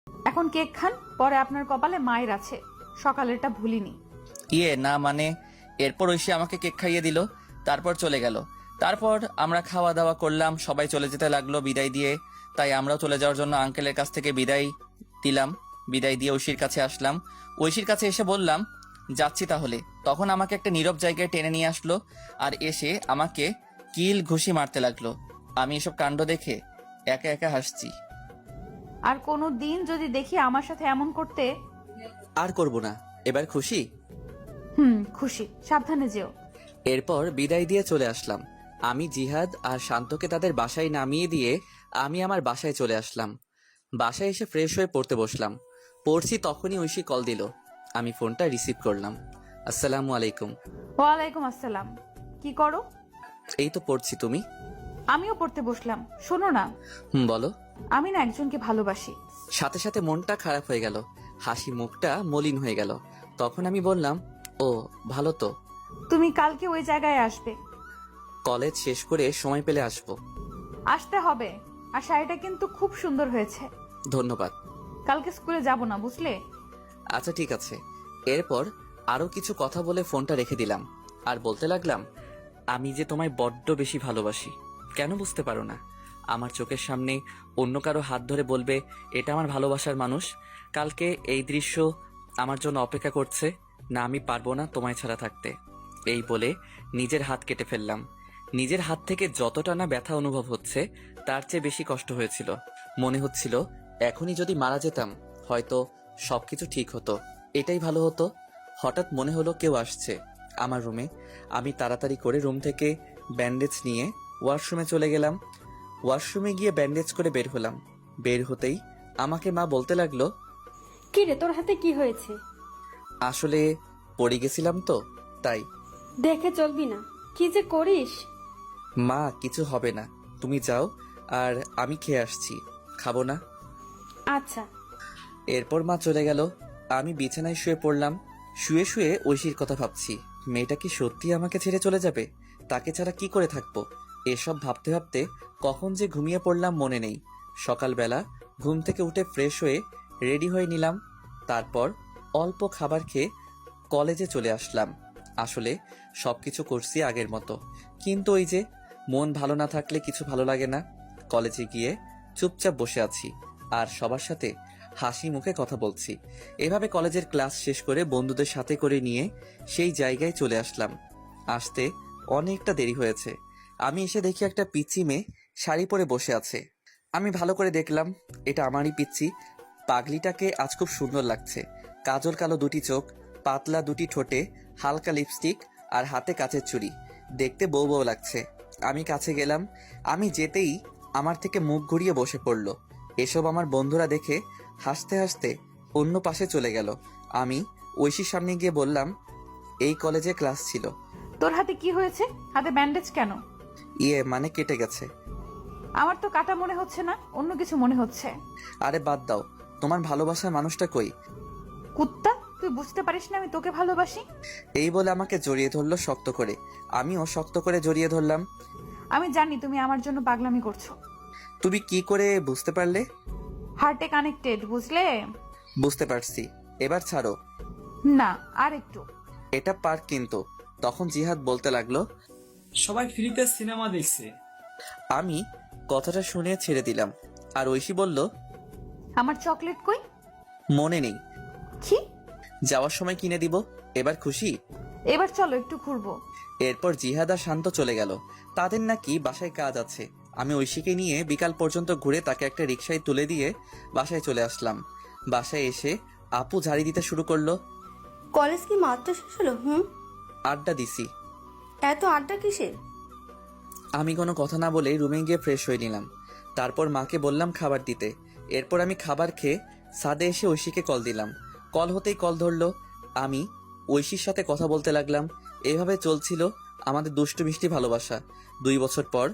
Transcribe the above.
এখন কেক খান, পরে আপনার কপালে মায়ের আছে, সকালেরটা ভুলিনি। না মানে, এরপর ঐশী আমাকে কেক খাইয়ে দিল, তারপর চলে গেল। তারপর আমরা খাওয়া দাওয়া করলাম, সবাই চলে যেতে লাগলো বিদায় দিয়ে। তাই আমরাও চলে যাওয়ার জন্য আঙ্কেলের কাছ থেকে বিদায় দিলাম। বিদায় দিয়ে ঐশীর কাছে আসলাম। ঐশীর কাছে এসে বললাম, যাচ্ছি তাহলে। তখন আমাকে একটা নীরব জায়গায় টেনে নিয়ে আসলো আর এসে আমাকে কিল ঘুষি মারতে লাগলো। আমি এসব কাণ্ড দেখে একা একা হাসছি। আর কোনো দিন যদি দেখি আমার সাথে এমন করতে। আর করব না, এবার খুশি? খুশি, সাবধানে যেও। এরপর বিদায় দিয়ে চলে আসলাম। আমি জিহাদ আর শান্তকে তাদের বাসায় নামিয়ে দিয়ে আমি আমার বাসায় চলে আসলাম। বাসায় এসে ফ্রেশ হয়ে পড়তে বসলাম। পড়ছি তখনই ঐশী কল দিল। আমি ফোনটা রিসিভ করলাম। আসসালামু আলাইকুম। ওয়ালাইকুম আসসালাম। কি করো? এই তো পড়ছি, তুমি? আমিও পড়তে বসলাম। শোনো না, বলো। আমি না একজনকে ভালোবাসি। সাথে সাথে মনটা খারাপ হয়ে গেল, হাসি মুখটা মলিন হয়ে গেল। তখন আমি বললাম, ও ভালো তো। তুমি কালকে ওই জায়গায় আসবে। কলেজ শেষ করে সময় পেলে আসবো। আসতে হবে। আর শাড়িটা কিন্তু খুব সুন্দর হয়েছে। ধন্যবাদ। কালকে স্কুলে যাব না, বুঝলে? আচ্ছা ঠিক আছে। এরপর আরো কিছু কথা বলে ফোনটা রেখে দিলাম আর বলতে লাগলাম, আমি যে তোমায় বড্ড বেশি ভালোবাসি। কেন বুঝতে পারো না? আমার চোখের সামনে অন্য কারো হাত ধরে বলবে এটা আমার ভালোবাসার মানুষ। কালকে এই দৃশ্য আমার জন্য অপেক্ষা করছে। না, আমি পারবো না তোমায় ছাড়া থাকতে। এই বলে নিজের হাত কেটে ফেললাম। নিজের হাত থেকে যতটা না ব্যথা অনুভব হচ্ছে, তার চেয়ে বেশি কষ্ট হয়েছিল। মনে হচ্ছিল এখনই যদি মারা যেতাম হয়তো সবকিছু ঠিক হতো, এটাই ভালো হতো। হঠাৎ মনে হলো কেউ আসছে আমার রুমে। আমি তাড়াতাড়ি করে রুম থেকে ব্যান্ডেজ নিয়ে ওয়াশরুমে চলে গেলাম। ওয়াশরুমে গিয়ে ব্যান্ডেজ করে বের হলাম। বের হতেই আমাকে মা বলতে লাগলো, কি রে, তোর হাতে কি হয়েছে? আসলে পড়ে গেছিলাম তো তাই। দেখে চলবি না, কি যে করিস। মা কিছু হবে না, তুমি যাও, আর আমি খেয়ে আসছি। খাবো না? আচ্ছা। এরপর মা চলে গেল। আমি বিছানায় শুয়ে পড়লাম। শুয়ে শুয়ে ঐশীর কথা ভাবছি। মেয়েটা কি সত্যি আমাকে ছেড়ে চলে যাবে? তাকে ছাড়া কি করে থাকবো? এসব ভাবতে ভাবতে কখন যে ঘুমিয়ে পড়লাম মনে নেই। সকালবেলা ঘুম থেকে উঠে ফ্রেশ হয়ে রেডি হয়ে নিলাম। তারপর অল্প খাবার খেয়ে কলেজে চলে আসলাম। আসলে সবকিছু করছি আগের মতো, কিন্তু ওই যে মন ভালো না থাকলে কিছু ভালো লাগে না। কলেজে গিয়ে চুপচাপ বসে আছি আর সবার সাথে হাসি মুখে কথা বলছি। এভাবে কলেজের ক্লাস শেষ করে বন্ধুদের সাথে করে নিয়ে সেই জায়গায় চলে আসলাম। আসতে অনেকটা দেরি হয়েছে। আমি এসে দেখি একটা পিচ্চি মেয়ে শাড়ি পরে বসে আছে। আমি ভালো করে দেখলাম এটা আমারই পিচ্চি। পাগলিটাকে আজ খুব সুন্দর লাগছে। কাজল কালো দুটি চোখ, পাতলা দুটি ঠোঁটে হালকা লিপস্টিক আর হাতে কাচের চুড়ি, দেখতে বউ বউ লাগছে। আমি কাছে গেলাম। আমি যেতেই আমার থেকে মুখ ঘুরিয়ে বসে পড়ল। এসব আমার বন্ধুরা দেখে হাসতে হাসতে অন্য পাশে চলে গেল। আমি ঐশীর সামনে গিয়ে বললাম, এই কলেজে ক্লাস ছিল। তোর হাতে কি হয়েছে? হাতে ব্যান্ডেজ কেন? মানে কেটে গেছে। আমার তো কাটা মনে হচ্ছে না, অন্য কিছু মনে হচ্ছে। আরে বাদ দাও, তোমার ভালোবাসার মানুষটা কই? কুত্তা, তুই বুঝতে পারিস না আমি তোকে ভালোবাসি? এই বলে আমাকে জড়িয়ে ধরলো শক্ত করে। আমিও শক্ত করে জড়িয়ে ধরলাম। আমি জানি তুমি আমার জন্য পাগলামি করছো। তুমি কি করে বুঝতে পারলে? হার্টে কানেক্টেড, বুঝলে? বুঝতে পারছি, এবার ছাড়ো। না, আর একটু। এটা পার্ক কিন্তু। তখন জিহাদ বলতে লাগলো, সবাই ফ্রিতে সিনেমা দেখছে। আমি কথাটা শুনে ছেড়ে দিলাম। আর ঐশী বলল, আমার চকলেট কই? মনে নেই, কি? যাওয়ার সময় কিনে দিব। এবার খুশি? এবার চলো একটু ঘুরবো। এরপর জিহাদ আর শান্ত চলে গেল। তাদের নাকি বাসায় কাজ আছে। আমি ঐশীকে নিয়ে বিকাল পর্যন্ত ঘুরে তাকে একটা রিকশায় তুলে দিয়ে বাসায় চলে আসলাম। বাসায় এসে আপু ঝাড়ি দিতে শুরু করলো। কলেজ কি মাত্র শেষ হলো? আড্ডা দিছি। এত আড্ডা কিসের? আমি কোনো কথা না বলে রুমে গিয়ে ফ্রেশ হয়ে নিলাম। তারপর মাকে বললাম খাবার দিতে। এরপর আমি খাবার খেয়ে ছাদে এসে ঐশীকে কল দিলাম। কল হতেই কল ধরলো। আমি ঐশীর সাথে কথা বলতে লাগলাম। এভাবে চলছিল আমাদের দুষ্টু মিষ্টি ভালোবাসা। 2 বছর পর